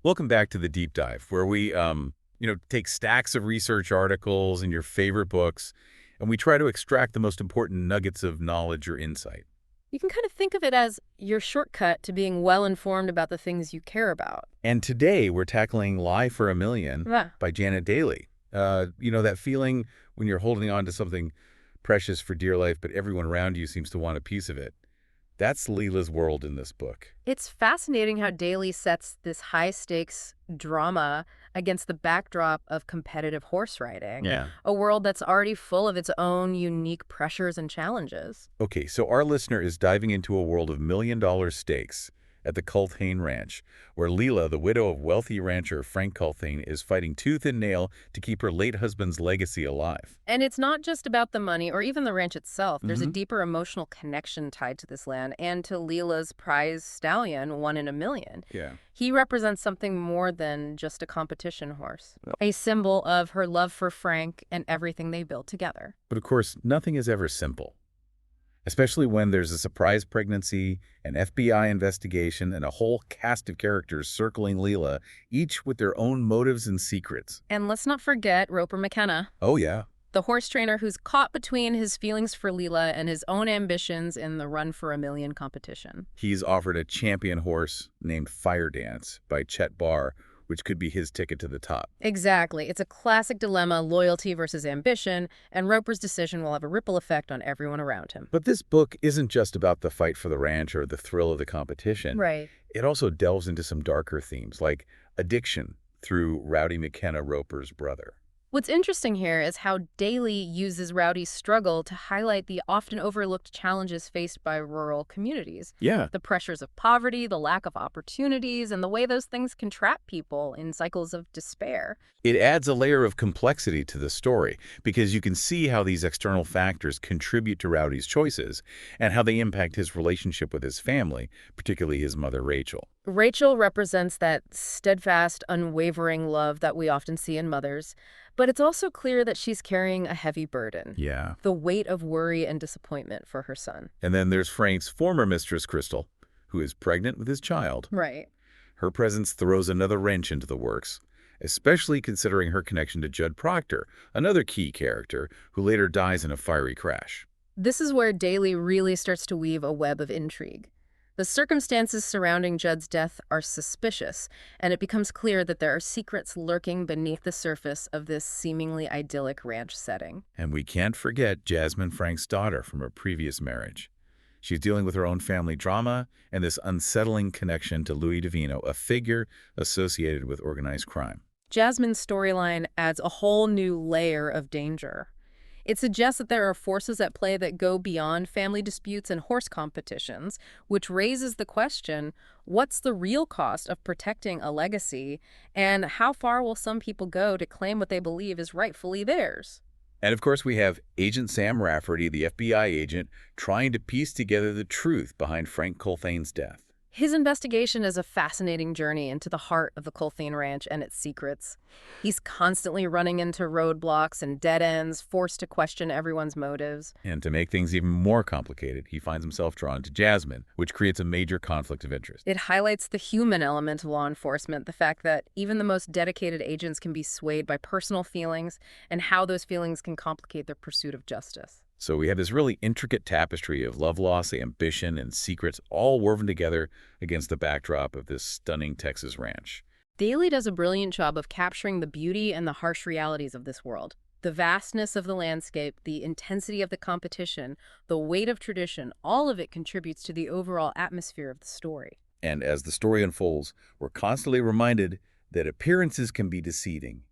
Welcome back to the deep dive, where we, take stacks of research articles and your favorite books, and we try to extract the most important nuggets of knowledge or insight. You can kind of think of it as your shortcut to being well informed about the things you care about. And today we're tackling Lie for a Million Yeah. by Janet Daly. That feeling when you're holding on to something precious for dear life, but everyone around you seems to want a piece of it. That's Leela's world in this book. It's fascinating how Daly sets this high stakes drama against the backdrop of competitive horse riding, Yeah. a world that's already full of its own unique pressures and challenges. Okay, so our listener is diving into a world of million-dollar stakes at the Culhane Ranch, where Leela, the widow of wealthy rancher Frank Culhane, is fighting tooth and nail to keep her late husband's legacy alive. And it's not just about the money or even the ranch itself. There's a hmm deeper emotional connection tied to this land and to Leela's prize stallion, 1 in a million. Yeah. He represents something more than just a competition horse, a symbol of her love for Frank and everything they built together. But of course, nothing is ever simple, especially when there's a surprise pregnancy, an FBI investigation, and a whole cast of characters circling Leela, each with their own motives and secrets. And let's not forget Roper McKenna, Oh, yeah. the horse trainer who's caught between his feelings for Leela and his own ambitions in the Run for a Million competition. He's offered a champion horse named Fire Dance by Chet Barr, which could be his ticket to the top. Exactly. It's a classic dilemma, loyalty versus ambition, and Roper's decision will have a ripple effect on everyone around him. But this book isn't just about the fight for the ranch or the thrill of the competition. Right. It also delves into some darker themes, like addiction through Rowdy McKenna Roper's brother. What's interesting here is how Daly uses Rowdy's struggle to highlight the often overlooked challenges faced by rural communities. Yeah. The pressures of poverty, the lack of opportunities, and the way those things can trap people in cycles of despair. It adds a layer of complexity to the story because you can see how these external factors contribute to Rowdy's choices and how they impact his relationship with his family, particularly his mother, Rachel. Rachel represents that steadfast, unwavering love that we often see in mothers, but it's also clear that she's carrying a heavy burden, Yeah. the weight of worry and disappointment for her son. And then there's Frank's former mistress, Crystal, who is pregnant with his child. Right. Her presence throws another wrench into the works, especially considering her connection to Judd Proctor, another key character who later dies in a fiery crash. This is where Daly really starts to weave a web of intrigue. The circumstances surrounding Judd's death are suspicious, and it becomes clear that there are secrets lurking beneath the surface of this seemingly idyllic ranch setting. And we can't forget Jasmine Frank's daughter from her previous marriage. She's dealing with her own family drama and this unsettling connection to Louis Divino, a figure associated with organized crime. Jasmine's storyline adds a whole new layer of danger. It suggests that there are forces at play that go beyond family disputes and horse competitions, which raises the question, what's the real cost of protecting a legacy, and how far will some people go to claim what they believe is rightfully theirs? And of course, we have Agent Sam Rafferty, the FBI agent, trying to piece together the truth behind Frank Culhane's death. His investigation is a fascinating journey into the heart of the Culhane Ranch and its secrets. He's constantly running into roadblocks and dead ends, forced to question everyone's motives. And to make things even more complicated, he finds himself drawn to Jasmine, which creates a major conflict of interest. It highlights the human element of law enforcement, the fact that even the most dedicated agents can be swayed by personal feelings and how those feelings can complicate their pursuit of justice. So we have this really intricate tapestry of love loss, ambition, and secrets all woven together against the backdrop of this stunning Texas ranch. Daly does a brilliant job of capturing the beauty and the harsh realities of this world. The vastness of the landscape, the intensity of the competition, the weight of tradition, all of it contributes to the overall atmosphere of the story. And as the story unfolds, we're constantly reminded that appearances can be deceiving,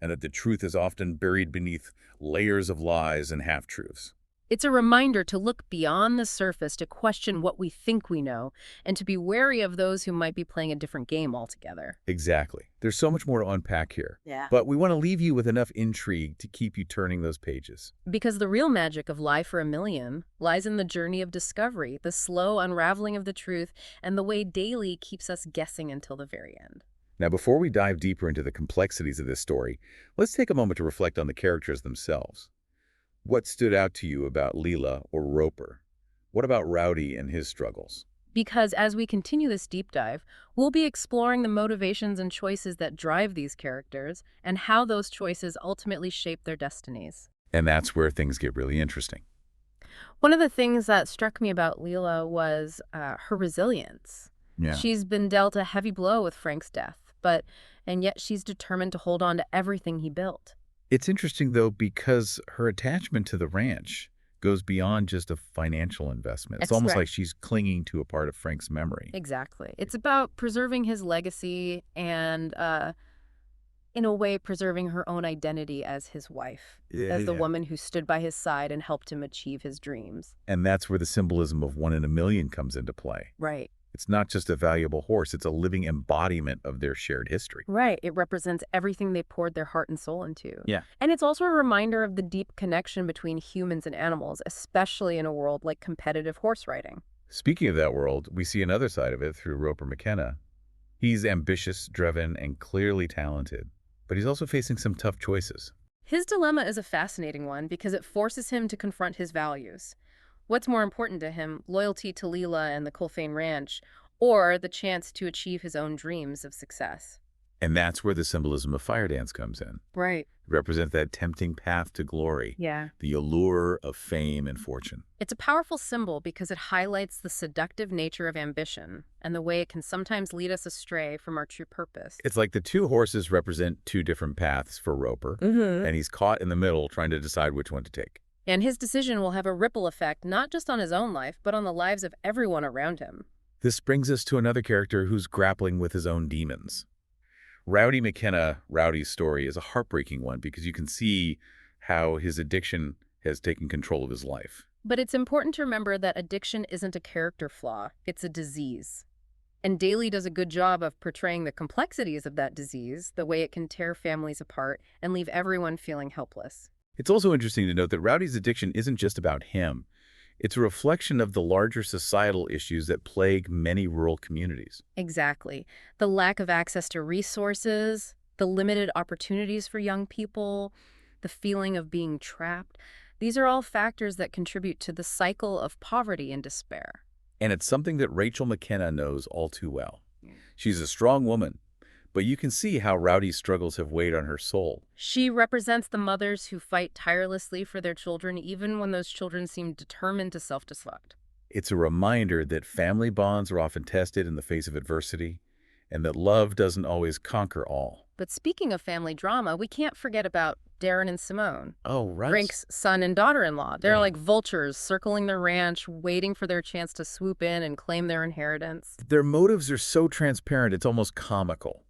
and that the truth is often buried beneath layers of lies and half-truths. It's a reminder to look beyond the surface, to question what we think we know, and to be wary of those who might be playing a different game altogether. Exactly. There's so much more to unpack here. Yeah. But we want to leave you with enough intrigue to keep you turning those pages. Because the real magic of Lie for a Million lies in the journey of discovery, the slow unraveling of the truth, and the way Daly keeps us guessing until the very end. Now, before we dive deeper into the complexities of this story, let's take a moment to reflect on the characters themselves. What stood out to you about Leela or Roper? What about Rowdy and his struggles? Because as we continue this deep dive, we'll be exploring the motivations and choices that drive these characters and how those choices ultimately shape their destinies. And that's where things get really interesting. One of the things that struck me about Leela was her resilience. Yeah. She's been dealt a heavy blow with Frank's death, and yet she's determined to hold on to everything he built. It's interesting, though, because her attachment to the ranch goes beyond just a financial investment. It's almost Right. like she's clinging to a part of Frank's memory. Exactly. It's about preserving his legacy and, in a way, preserving her own identity as his wife, as the Yeah. woman who stood by his side and helped him achieve his dreams. And that's where the symbolism of 1 in a million comes into play. Right. It's not just a valuable horse, it's a living embodiment of their shared history. Right. It represents everything they poured their heart and soul into. Yeah. And it's also a reminder of the deep connection between humans and animals, especially in a world like competitive horse riding. Speaking of that world, we see another side of it through Roper McKenna. He's ambitious, driven, and clearly talented, but he's also facing some tough choices. His dilemma is a fascinating one because it forces him to confront his values. What's more important to him, loyalty to Leela and the Culhane Ranch, or the chance to achieve his own dreams of success? And that's where the symbolism of fire dance comes in. Right. It represents that tempting path to glory, Yeah. the allure of fame and fortune. It's a powerful symbol because it highlights the seductive nature of ambition and the way it can sometimes lead us astray from our true purpose. It's like the two horses represent two different paths for Roper, and he's caught in the middle trying to decide which one to take. And his decision will have a ripple effect not just on his own life, but on the lives of everyone around him. This brings us to another character who's grappling with his own demons. Rowdy McKenna, Rowdy's story, is a heartbreaking one because you can see how his addiction has taken control of his life. But it's important to remember that addiction isn't a character flaw, it's a disease. And Daly does a good job of portraying the complexities of that disease, the way it can tear families apart and leave everyone feeling helpless. It's also interesting to note that Rowdy's addiction isn't just about him. It's a reflection of the larger societal issues that plague many rural communities. Exactly. The lack of access to resources, the limited opportunities for young people, the feeling of being trapped. These are all factors that contribute to the cycle of poverty and despair. And it's something that Rachel McKenna knows all too well. She's a strong woman, but you can see how Rowdy's struggles have weighed on her soul. She represents the mothers who fight tirelessly for their children even when those children seem determined to self-destruct. It's a reminder that family bonds are often tested in the face of adversity, and that love doesn't always conquer all. But speaking of family drama, we can't forget about Darren and Simone, Oh, right. Frank's son and daughter-in-law. They're Yeah. like vultures circling the ranch, waiting for their chance to swoop in and claim their inheritance. Their motives are so transparent, it's almost comical.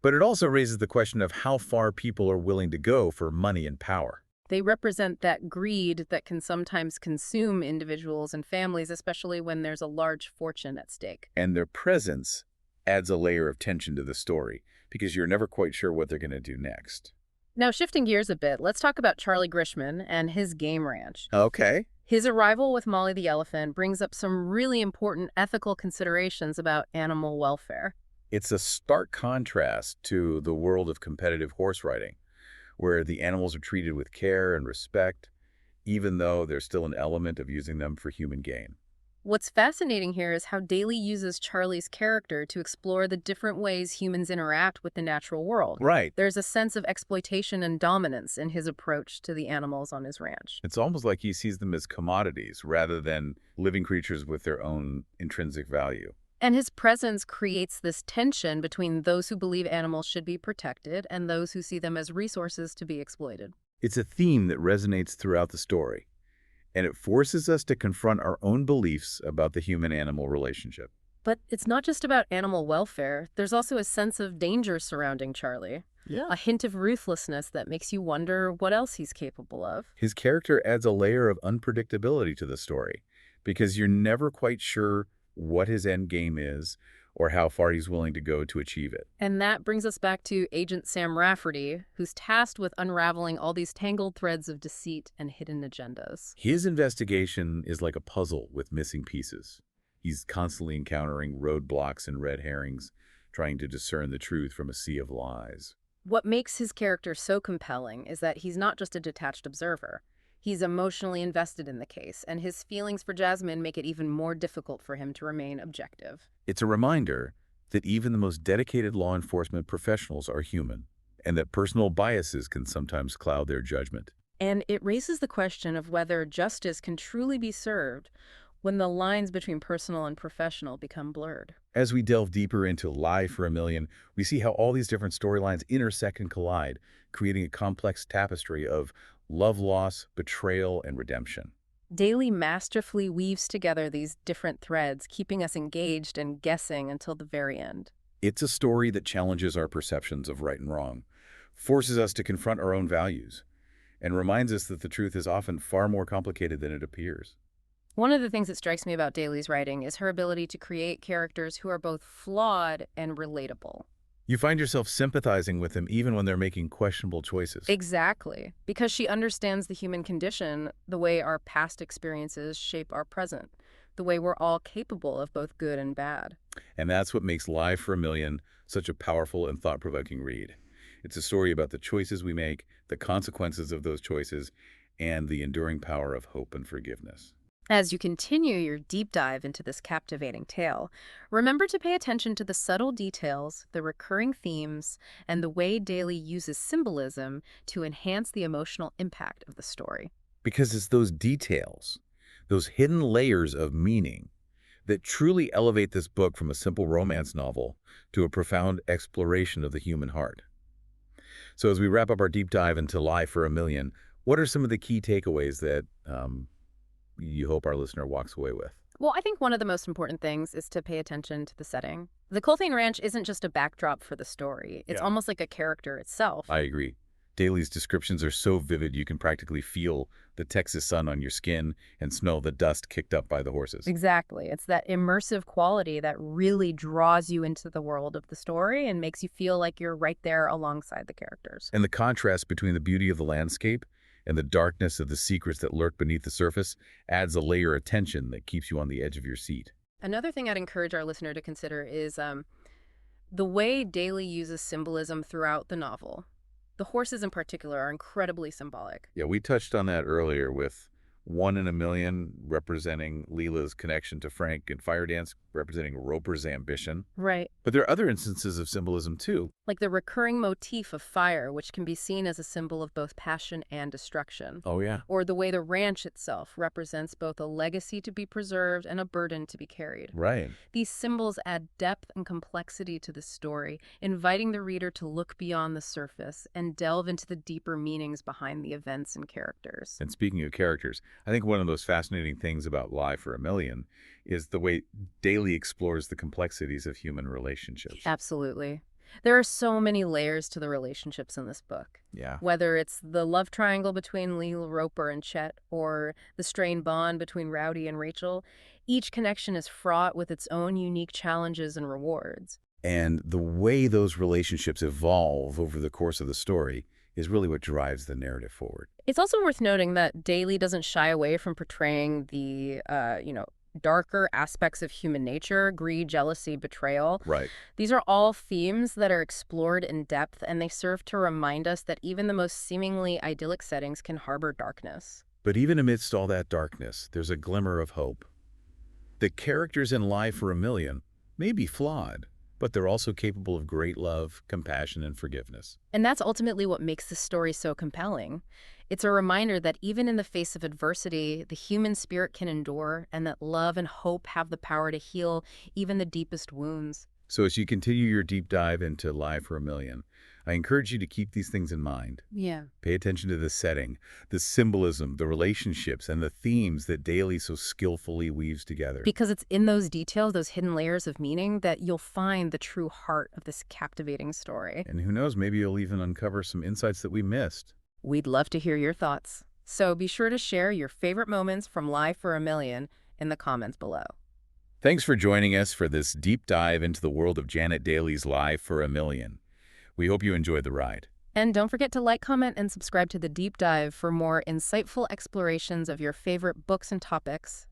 But it also raises the question of how far people are willing to go for money and power. They represent that greed that can sometimes consume individuals and families, especially when there's a large fortune at stake. And their presence adds a layer of tension to the story, because you're never quite sure what they're going to do next. Now, shifting gears a bit, let's talk about Charlie Grisham and his game ranch. Okay. His arrival with Molly the elephant brings up some really important ethical considerations about animal welfare. It's a stark contrast to the world of competitive horse riding, where the animals are treated with care and respect, even though there's still an element of using them for human gain. What's fascinating here is how Daly uses Charlie's character to explore the different ways humans interact with the natural world. Right. There's a sense of exploitation and dominance in his approach to the animals on his ranch. It's almost like he sees them as commodities rather than living creatures with their own intrinsic value. And his presence creates this tension between those who believe animals should be protected and those who see them as resources to be exploited. It's a theme that resonates throughout the story, and it forces us to confront our own beliefs about the human-animal relationship. But it's not just about animal welfare. There's also a sense of danger surrounding Charlie. Yeah. A hint of ruthlessness that makes you wonder what else he's capable of. His character adds a layer of unpredictability to the story, because you're never quite sure what his end game is or how far he's willing to go to achieve it. And that brings us back to Agent Sam Rafferty, who's tasked with unraveling all these tangled threads of deceit and hidden agendas. His investigation is like a puzzle with missing pieces. He's constantly encountering roadblocks and red herrings, trying to discern the truth from a sea of lies. What makes his character so compelling is that he's not just a detached observer. He's emotionally invested in the case, and his feelings for Jasmine make it even more difficult for him to remain objective. It's a reminder that even the most dedicated law enforcement professionals are human, and that personal biases can sometimes cloud their judgment. And it raises the question of whether justice can truly be served when the lines between personal and professional become blurred. As we delve deeper into Lie for a Million, we see how all these different storylines intersect and collide, creating a complex tapestry of love loss, betrayal, and redemption. Daly masterfully weaves together these different threads, keeping us engaged and guessing until the very end. It's a story that challenges our perceptions of right and wrong, forces us to confront our own values, and reminds us that the truth is often far more complicated than it appears. One of the things that strikes me about Daly's writing is her ability to create characters who are both flawed and relatable. You find yourself sympathizing with them even when they're making questionable choices. Exactly. Because she understands the human condition, the way our past experiences shape our present, the way we're all capable of both good and bad. And that's what makes Lie for a Million such a powerful and thought-provoking read. It's a story about the choices we make, the consequences of those choices, and the enduring power of hope and forgiveness. As you continue your deep dive into this captivating tale, remember to pay attention to the subtle details, the recurring themes, and the way Daly uses symbolism to enhance the emotional impact of the story. Because it's those details, those hidden layers of meaning, that truly elevate this book from a simple romance novel to a profound exploration of the human heart. So as we wrap up our deep dive into Lie for a Million, what are some of the key takeaways that you hope our listener walks away with? Well, I think one of the most important things is to pay attention to the setting. The Culhane Ranch isn't just a backdrop for the story. It's almost like a character itself. I agree. Daly's descriptions are so vivid you can practically feel the Texas sun on your skin and smell the dust kicked up by the horses. Exactly. It's that immersive quality that really draws you into the world of the story and makes you feel like you're right there alongside the characters. And the contrast between the beauty of the landscape and the darkness of the secrets that lurk beneath the surface adds a layer of tension that keeps you on the edge of your seat. Another thing I'd encourage our listener to consider is the way Daly uses symbolism throughout the novel. The horses in particular are incredibly symbolic. Yeah, we touched on that earlier with One in a Million representing Lila's connection to Frank and Fire Dance representing Roper's ambition. Right. But there are other instances of symbolism too. Like the recurring motif of fire, which can be seen as a symbol of both passion and destruction. Oh, yeah. Or the way the ranch itself represents both a legacy to be preserved and a burden to be carried. Right. These symbols add depth and complexity to the story, inviting the reader to look beyond the surface and delve into the deeper meanings behind the events and characters. And speaking of characters, I think one of those fascinating things about Lie for a Million is the way Daly explores the complexities of human relationships. Absolutely. There are so many layers to the relationships in this book. Yeah. Whether it's the love triangle between Lila, Roper, and Chet, or the strained bond between Rowdy and Rachel, each connection is fraught with its own unique challenges and rewards. And the way those relationships evolve over the course of the story is really what drives the narrative forward. It's also worth noting that Daly doesn't shy away from portraying the, darker aspects of human nature, greed, jealousy, betrayal. Right. These are all themes that are explored in depth, and they serve to remind us that even the most seemingly idyllic settings can harbor darkness. But even amidst all that darkness, there's a glimmer of hope. The characters in Lie for a Million may be flawed, but they're also capable of great love, compassion, and forgiveness. And that's ultimately what makes this story so compelling. It's a reminder that even in the face of adversity, the human spirit can endure, and that love and hope have the power to heal even the deepest wounds. So as you continue your deep dive into Lie for a Million, I encourage you to keep these things in mind. Yeah. Pay attention to the setting, the symbolism, the relationships, and the themes that Daly so skillfully weaves together. Because it's in those details, those hidden layers of meaning, that you'll find the true heart of this captivating story. And who knows, maybe you'll even uncover some insights that we missed. We'd love to hear your thoughts. So be sure to share your favorite moments from Lie for a Million in the comments below. Thanks for joining us for this deep dive into the world of Janet Daly's Lie for a Million. We hope you enjoyed the ride. And don't forget to like, comment, and subscribe to The Deep Dive for more insightful explorations of your favorite books and topics.